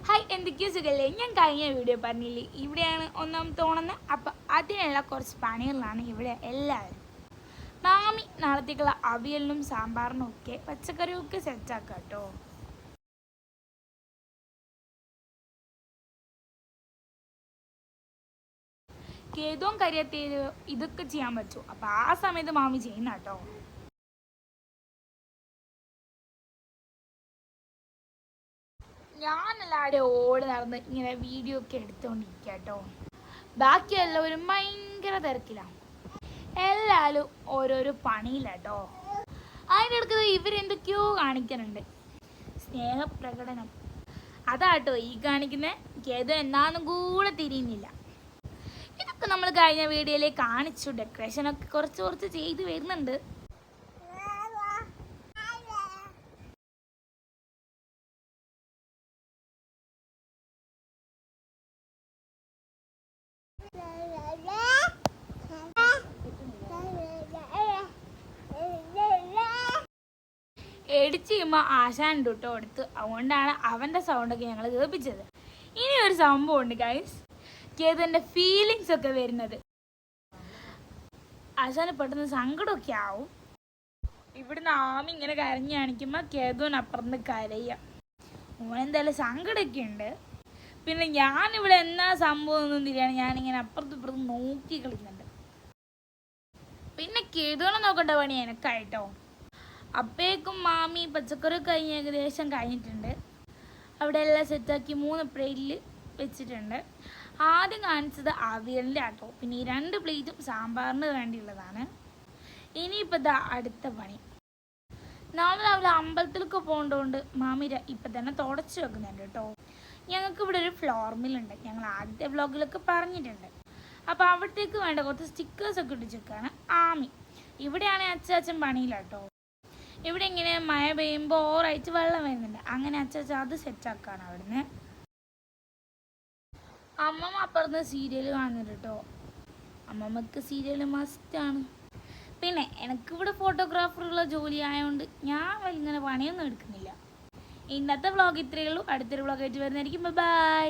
Hi, എന്തൊക്കെയോ സുഖല്ലേ? ഞാൻ കഴിഞ്ഞ വീഡിയോ പറഞ്ഞില്ലേ ഇവിടെയാണ് ഒന്നാമത്തെ ഓണെന്ന്. അപ്പം അതിനുള്ള കുറച്ച് പണികളിലാണ് ഇവിടെ എല്ലാവരും. മാമി നാളത്തേക്കുള്ള അവിയലിനും സാമ്പാറിനും ഒക്കെ പച്ചക്കറിയും ഒക്കെ സെറ്റാക്കാം കേട്ടോ. കേതവും കരിയത്തേര് ഇതൊക്കെ ചെയ്യാൻ പറ്റും. അപ്പം ആ സമയത്ത് മാമി ചെയ്യുന്ന കേട്ടോ. ഞാനെല്ലാവരും ഓടി നടന്ന് ഇങ്ങനെ വീഡിയോ ഒക്കെ എടുത്തുകൊണ്ടിരിക്കുക കേട്ടോ. ബാക്കി എല്ലാവരും ഭയങ്കര തിരക്കിലാണ്. എല്ലാവരും ഓരോരോ പണിയിലാട്ടോ. അതിൻ്റെ അടുത്തത് ഇവരെന്തൊക്കെയോ കാണിക്കുന്നുണ്ട്. സ്നേഹപ്രകടനം അതാട്ടോ ഈ കാണിക്കുന്നത്. ഏതോ എന്നാന്നും കൂടെ തിരിയുന്നില്ല. ഇതൊക്കെ നമ്മൾ കഴിഞ്ഞ വീഡിയോയിലെ കാണിച്ചു. ഡെക്കറേഷനൊക്കെ കുറച്ച് ചെയ്ത് വരുന്നുണ്ട്. എഡിറ്റ് ചെയ്യുമ്പോൾ ആശാൻ കേട്ടോ എടുത്ത്. അതുകൊണ്ടാണ് അവൻ്റെ സൗണ്ടൊക്കെ ഞങ്ങൾ കേൾപ്പിച്ചത്. ഇനി ഒരു സംഭവം ഉണ്ട് ഗൈസ്. കേതുവിൻ്റെ ഫീലിങ്സ് ഒക്കെ വരുന്നത്. ആശാന് പെട്ടെന്ന് സങ്കടമൊക്കെ ആവും. ഇവിടുന്ന് ആമി ഇങ്ങനെ കരഞ്ഞു കാണിക്കുമ്പോൾ കേതുവിന് അപ്പുറത്ത് കരയുക. ഓനെന്തായാലും സങ്കടമൊക്കെ ഉണ്ട്. പിന്നെ ഞാനിവിടെ എന്നാ സംഭവം ഒന്നും തിരിയാണ്. ഞാനിങ്ങനെ അപ്പുറത്ത് നോക്കി കളിക്കുന്നുണ്ട്. പിന്നെ കേതുവിനെ നോക്കേണ്ട പണി എനക്കായിട്ടോ. അപ്പേക്കും മാമി പച്ചക്കറി ഏകദേശം കഴിഞ്ഞിട്ടുണ്ട്. അവിടെ എല്ലാം സെറ്റാക്കി 3 പ്ലേറ്റിൽ വെച്ചിട്ടുണ്ട്. ആദ്യം കാണിച്ചത് അവിയലിൻ്റെ ആട്ടോ. പിന്നെ ഈ 2 പ്ലേറ്റും സാമ്പാറിന് വേണ്ടിയുള്ളതാണ്. ഇനിയിപ്പോൾ ഇതാ അടുത്ത പണി. നാളെ രാവിലെ അമ്പലത്തിലൊക്കെ പോകേണ്ടതുകൊണ്ട് മാമി ഇപ്പം തന്നെ തുടച്ച് വെക്കുന്നുണ്ട് കേട്ടോ. ഞങ്ങൾക്ക് ഇവിടെ ഒരു ഫ്ലോർ മില്ലുണ്ട്. ഞങ്ങൾ ആദ്യത്തെ വ്ളോഗിലൊക്കെ പറഞ്ഞിട്ടുണ്ട്. അപ്പോൾ അവിടത്തേക്ക് വേണ്ട കുറച്ച് സ്റ്റിക്കേഴ്സൊക്കെ ഇട്ടിച്ചേക്കാണ് ആമി. ഇവിടെയാണ് അച്ചാച്ചൻ പണിയിലാട്ടോ. ഇവിടെ ഇങ്ങനെ മഴ പെയ്യുമ്പോൾ ഓവറായിട്ട് വെള്ളം വരുന്നുണ്ട്. അങ്ങനെ അച്ചാച്ചൻ അത് സെറ്റാക്കാണ് അവിടുന്ന്. അമ്മമ്മ അപ്പുറത്ത് സീരിയൽ കാണുന്നുണ്ട് കേട്ടോ. അമ്മമ്മക്ക് സീരിയൽ മസ്റ്റാണ്. പിന്നെ എനിക്കിവിടെ ഫോട്ടോഗ്രാഫറുള്ള ജോലി ആയതുകൊണ്ട് ഞാൻ ഇങ്ങനെ പണിയൊന്നും എടുക്കുന്നില്ല. ഇന്നത്തെ വ്ളോഗ് ഇത്രയേ ഉള്ളൂ. അടുത്തൊരു വ്ളോഗായിട്ട് വരുന്നതായിരിക്കും. ബൈ.